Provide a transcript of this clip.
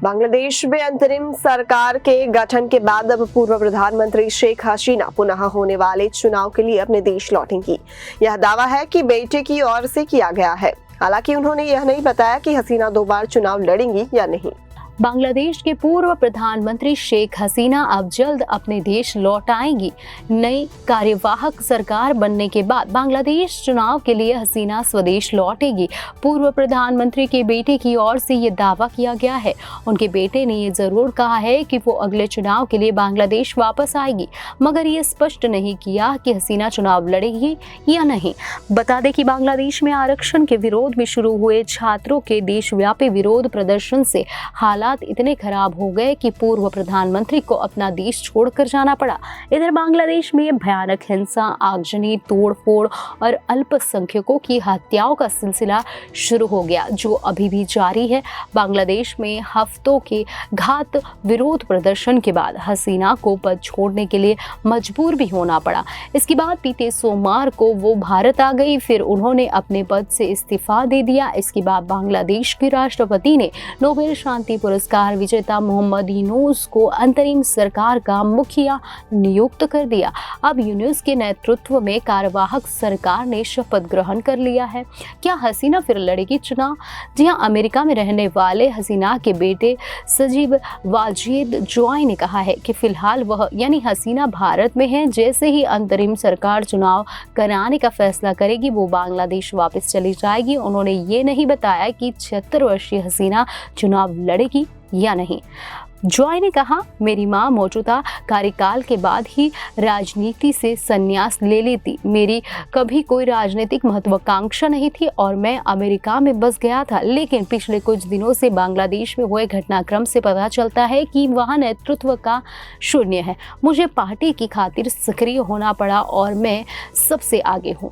बांग्लादेश में अंतरिम सरकार के गठन के बाद अब पूर्व प्रधानमंत्री शेख हसीना पुनः होने वाले चुनाव के लिए अपने देश लौटेंगी। यह दावा है कि बेटे की ओर से किया गया है। हालांकि उन्होंने यह नहीं बताया कि हसीना 2 बार चुनाव लड़ेंगी या नहीं। बांग्लादेश के पूर्व प्रधानमंत्री शेख हसीना अब जल्द अपने देश लौट आएंगी। नई कार्यवाहक सरकार बनने के बाद बांग्लादेश चुनाव के लिए हसीना स्वदेश लौटेगी। पूर्व प्रधानमंत्री के बेटे की ओर से ये दावा किया गया है। उनके बेटे ने ये जरूर कहा है कि वो अगले चुनाव के लिए बांग्लादेश वापस आएगी, मगर ये स्पष्ट नहीं किया कि हसीना चुनाव लड़ेगी या नहीं। बता दें कि बांग्लादेश में आरक्षण के विरोध में शुरू हुए छात्रों के देशव्यापी विरोध प्रदर्शन से हालात इतने खराब हो गए कि पूर्व प्रधानमंत्री को अपना देश छोड़कर जाना पड़ा। इधर बांग्लादेश में भयानक हिंसा, आगजनी, तोड़फोड़ और अल्पसंख्यकों की हत्याओं का सिलसिला शुरू हो गया, जो अभी भी जारी है। बांग्लादेश में हफ्तों के घात विरोध प्रदर्शन के बाद हसीना को पद छोड़ने के लिए मजबूर भी होना पड़ा। इसके बाद बीते सोमवार को वो भारत आ गई, फिर उन्होंने अपने पद से इस्तीफा दे दिया। इसके बाद बांग्लादेश के राष्ट्रपति ने नोबेल शांति पुरस्कार विजेता मोहम्मद यूनुस को अंतरिम सरकार का मुखिया नियुक्त कर दिया। अब यूनुस के नेतृत्व में कार्यवाहक सरकार ने शपथ ग्रहण कर लिया है। क्या हसीना फिर लड़ेगी चुनाव? जी हां, अमेरिका में रहने वाले हसीना के बेटे सजीब वाजिद जॉय ने कहा है कि फिलहाल वह यानी हसीना भारत में है। जैसे ही अंतरिम सरकार चुनाव कराने का फैसला करेगी, वो बांग्लादेश वापस चली जाएगी। उन्होंने ये नहीं बताया कि 76 वर्षीय हसीना चुनाव लड़ेगी या नहीं। जॉय ने कहा, मेरी मां मौजूदा कार्यकाल के बाद ही राजनीति से संन्यास ले लेती। मेरी कभी कोई राजनीतिक महत्वाकांक्षा नहीं थी और मैं अमेरिका में बस गया था। लेकिन पिछले कुछ दिनों से बांग्लादेश में हुए घटनाक्रम से पता चलता है कि वहां नेतृत्व का शून्य है। मुझे पार्टी की खातिर सक्रिय होना पड़ा और मैं सबसे आगे हूँ।